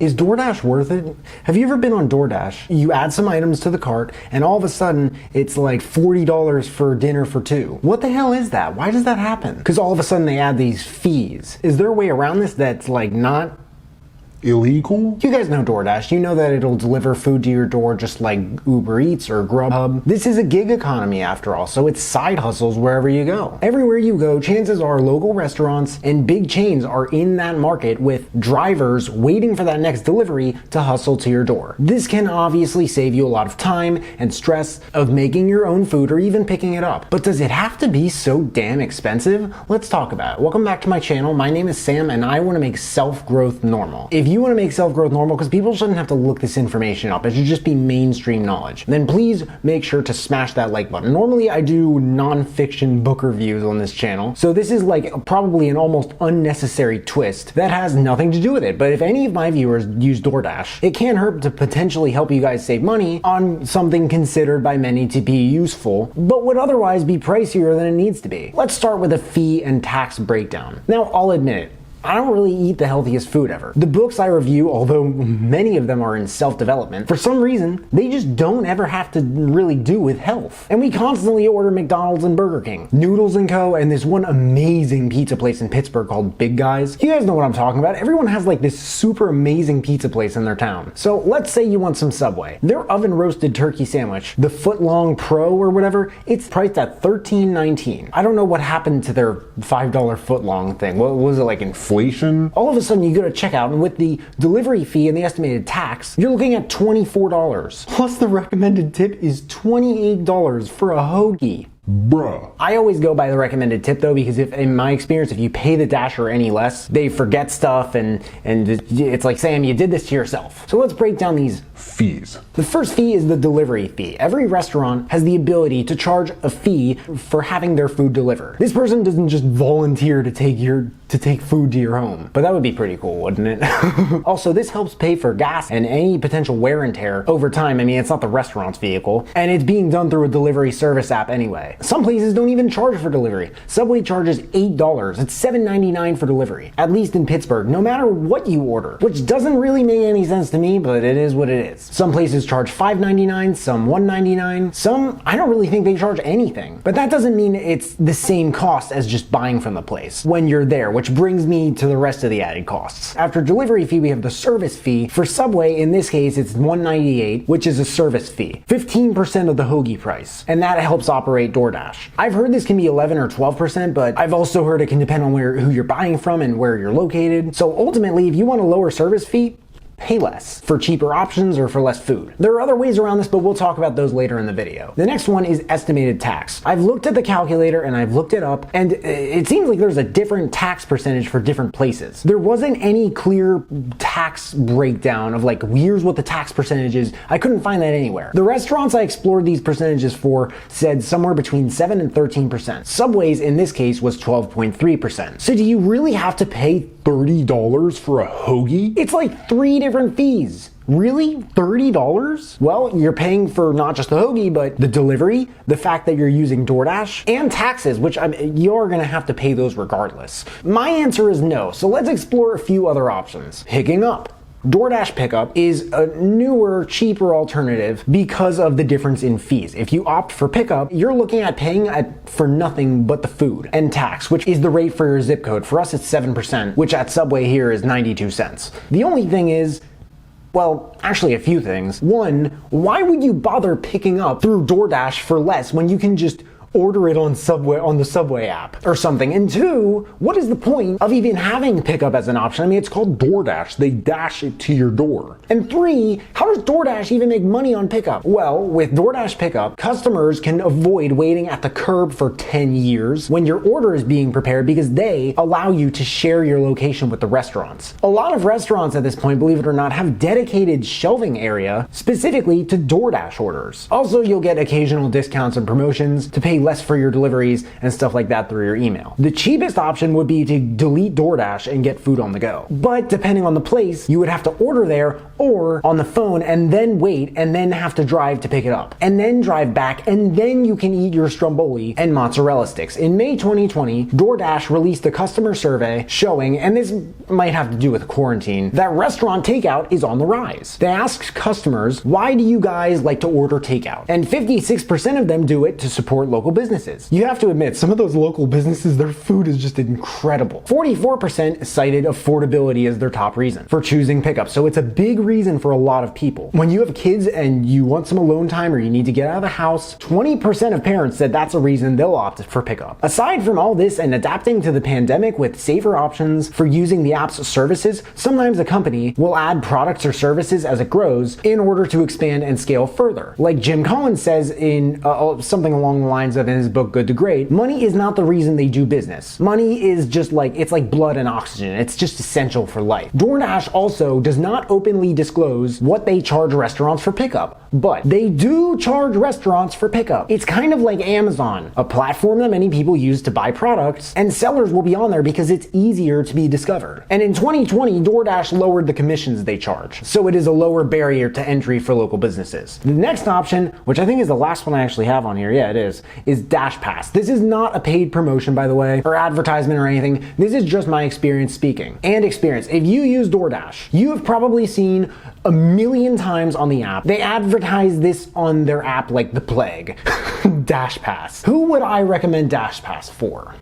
Is DoorDash worth it? Have you ever been on DoorDash? You add some items to the cart and all of a sudden it's like $40 for dinner for two. What the hell is that? Why does that happen? Because all of a sudden they add these fees. Is there a way around this that's like not illegal? You guys know DoorDash. You know that it'll deliver food to your door just like Uber Eats or Grubhub. This is a gig economy after all, so it's side hustles wherever you go. Everywhere you go, chances are local restaurants and big chains are in that market with drivers waiting for that next delivery to hustle to your door. This can obviously save you a lot of time and stress of making your own food or even picking it up. But does it have to be so damn expensive? Let's talk about it. Welcome back to my channel. My name is Sam and I want to make self-growth normal. If you want to make self-growth normal, because people shouldn't have to look this information up, it should just be mainstream knowledge, then please make sure to smash that like button. Normally I do non-fiction book reviews on this channel, so this is like probably an almost unnecessary twist that has nothing to do with it. But if any of my viewers use DoorDash, it can't hurt to potentially help you guys save money on something considered by many to be useful, but would otherwise be pricier than it needs to be. Let's start with a fee and tax breakdown. Now, I'll admit it, I don't really eat the healthiest food ever. The books I review, although many of them are in self-development, for some reason, they just don't ever have to really do with health. And we constantly order McDonald's and Burger King, Noodles & Co., and this one amazing pizza place in Pittsburgh called Big Guys. You guys know what I'm talking about. Everyone has like this super amazing pizza place in their town. So let's say you want some Subway. Their oven roasted turkey sandwich, the foot-long Pro or whatever, it's priced at $13.19. I don't know what happened to their $5 foot-long thing. What was it, like inflation? All of a sudden you go to checkout and with the delivery fee and the estimated tax, you're looking at $24. Plus the recommended tip is $28 for a hoagie. Bruh. I always go by the recommended tip though, because if in my experience, if you pay the Dasher any less, they forget stuff and it's like, Sam, you did this to yourself. So let's break down these fees. The first fee is the delivery fee. Every restaurant has the ability to charge a fee for having their food delivered. This person doesn't just volunteer to take food to your home, but that would be pretty cool, wouldn't it? Also, this helps pay for gas and any potential wear and tear over time. I mean, it's not the restaurant's vehicle, and it's being done through a delivery service app anyway. Some places don't even charge for delivery. Subway charges $8. It's $7.99 for delivery, at least in Pittsburgh, no matter what you order, which doesn't really make any sense to me, but it is what it is. Some places charge $5.99, some $1.99, some I don't really think they charge anything. But that doesn't mean it's the same cost as just buying from the place when you're there, which brings me to the rest of the added costs. After delivery fee, we have the service fee. For Subway, in this case, it's $1.98, which is a service fee. 15% of the hoagie price, and that helps operate DoorDash. I've heard this can be 11 or 12%, but I've also heard it can depend on who you're buying from and where you're located. So ultimately, if you want a lower service fee, pay less for cheaper options or for less food. There are other ways around this, but we'll talk about those later in the video. The next one is estimated tax. I've looked at the calculator and I've looked it up, and it seems like there's a different tax percentage for different places. There wasn't any clear tax breakdown of like, here's what the tax percentage is. I couldn't find that anywhere. The restaurants I explored these percentages for said somewhere between 7 and 13%. Subway's in this case was 12.3%. So do you really have to pay $30 for a hoagie? It's like 3 different fees. Really? $30? Well, you're paying for not just the hoagie, but the delivery, the fact that you're using DoorDash, and taxes, which you're gonna have to pay those regardless. My answer is no, so let's explore a few other options. Picking up. DoorDash Pickup is a newer, cheaper alternative because of the difference in fees. If you opt for pickup, you're looking at paying for nothing but the food and tax, which is the rate for your zip code. For us, it's 7%, which at Subway here is 92 cents. The only thing is, well, actually a few things. One, why would you bother picking up through DoorDash for less when you can just order it on the Subway app or something? And two, what is the point of even having pickup as an option? I mean, it's called DoorDash. They dash it to your door. And three, how does DoorDash even make money on pickup? Well, with DoorDash Pickup, customers can avoid waiting at the curb for 10 years when your order is being prepared because they allow you to share your location with the restaurants. A lot of restaurants at this point, believe it or not, have dedicated shelving area specifically to DoorDash orders. Also, you'll get occasional discounts and promotions to pay less for your deliveries and stuff like that through your email. The cheapest option would be to delete DoorDash and get food on the go. But depending on the place, you would have to order there or on the phone and then wait and then have to drive to pick it up and then drive back, and then you can eat your stromboli and mozzarella sticks. In May 2020, DoorDash released a customer survey showing, and this might have to do with quarantine, that restaurant takeout is on the rise. They asked customers, why do you guys like to order takeout? And 56% of them do it to support local businesses. You have to admit, some of those local businesses, their food is just incredible. 44% cited affordability as their top reason for choosing pickup. So it's a big reason for a lot of people. When you have kids and you want some alone time or you need to get out of the house, 20% of parents said that's a reason they'll opt for pickup. Aside from all this and adapting to the pandemic with safer options for using the app's services, sometimes a company will add products or services as it grows in order to expand and scale further. Like Jim Collins says in something along the lines of in his book Good to Great, money is not the reason they do business. Money is just like, it's like blood and oxygen. It's just essential for life. DoorDash also does not openly disclose what they charge restaurants for pickup, but they do charge restaurants for pickup. It's kind of like Amazon, a platform that many people use to buy products, and sellers will be on there because it's easier to be discovered. And in 2020, DoorDash lowered the commissions they charge, so it is a lower barrier to entry for local businesses. The next option, which I think is the last one I actually have on here, yeah it is DashPass. This is not a paid promotion, by the way, or advertisement or anything. This is just my experience speaking. And experience. If you use DoorDash, you have probably seen a million times on the app. They advertise this on their app like the plague. DashPass. Who would I recommend DashPass for?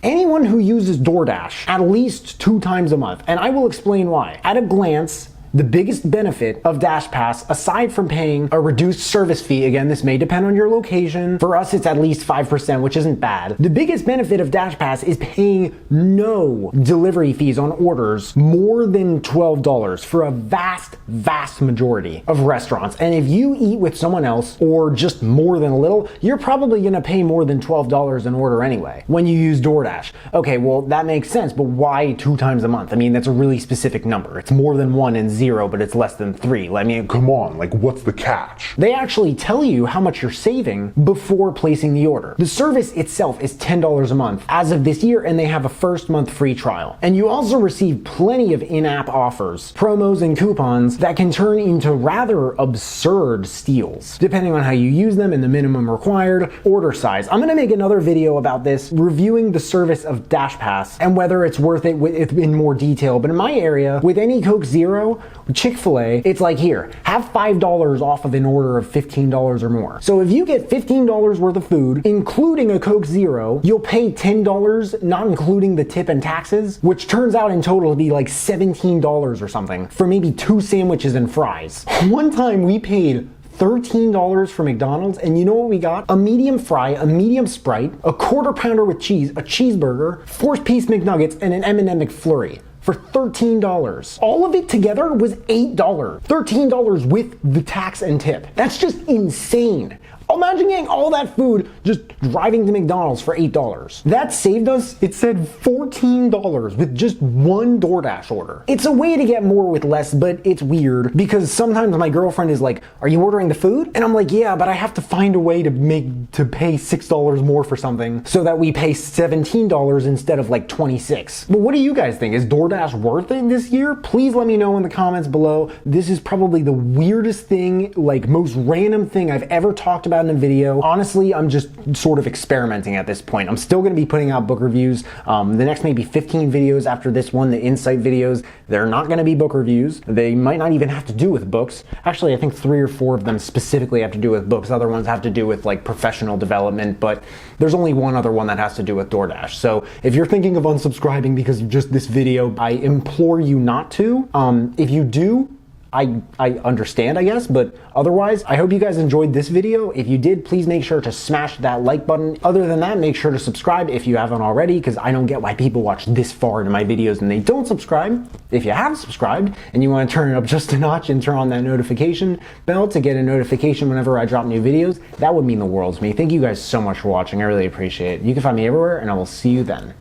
Anyone who uses DoorDash at least 2 times a month, and I will explain why. At a glance, the biggest benefit of DashPass, aside from paying a reduced service fee, again, this may depend on your location. For us, it's at least 5%, which isn't bad. The biggest benefit of DashPass is paying no delivery fees on orders more than $12 for a vast majority of restaurants. And if you eat with someone else or just more than a little, you're probably gonna pay more than $12 an order anyway when you use DoorDash. Okay, well, that makes sense, but why 2 times a month? I mean, that's a really specific number. It's more than 1 and 0, but it's less than 3. I mean, come on, like what's the catch? They actually tell you how much you're saving before placing the order. The service itself is $10 a month as of this year, and they have a first month free trial. And you also receive plenty of in-app offers, promos, and coupons that can turn into rather absurd steals, depending on how you use them and the minimum required order size. I'm gonna make another video about this, reviewing the service of DashPass and whether it's worth it in more detail. But in my area, with any Coke Zero, Chick-fil-A, it's like, here, have $5 off of an order of $15 or more. So if you get $15 worth of food, including a Coke Zero, you'll pay $10, not including the tip and taxes, which turns out in total to be like $17 or something for maybe 2 sandwiches and fries. One time we paid $13 for McDonald's, and you know what we got? A medium fry, a medium Sprite, a quarter pounder with cheese, a cheeseburger, 4-piece McNuggets, and an M&M McFlurry for $13. All of it together was $8. $13 with the tax and tip. That's just insane. Imagine getting all that food just driving to McDonald's for $8. That saved us, it said $14 with just 1 DoorDash order. It's a way to get more with less, but it's weird because sometimes my girlfriend is like, are you ordering the food? And I'm like, yeah, but I have to find a way to pay $6 more for something so that we pay $17 instead of like $26. But what do you guys think? Is DoorDash worth it this year? Please let me know in the comments below. This is probably the weirdest thing, like most random thing I've ever talked about in a video. Honestly, I'm just sort of experimenting at this point. I'm still going to be putting out book reviews. The next maybe 15 videos after this one, the insight videos, they're not going to be book reviews. They might not even have to do with books. Actually, I think 3 or 4 of them specifically have to do with books. Other ones have to do with like professional development, but there's only one other one that has to do with DoorDash. So if you're thinking of unsubscribing because of just this video, I implore you not to. If you do, I understand, I guess, but otherwise, I hope you guys enjoyed this video. If you did, please make sure to smash that like button. Other than that, make sure to subscribe if you haven't already, because I don't get why people watch this far into my videos and they don't subscribe. If you have subscribed and you want to turn it up just a notch and turn on that notification bell to get a notification whenever I drop new videos, that would mean the world to me. Thank you guys so much for watching. I really appreciate it. You can find me everywhere, and I will see you then.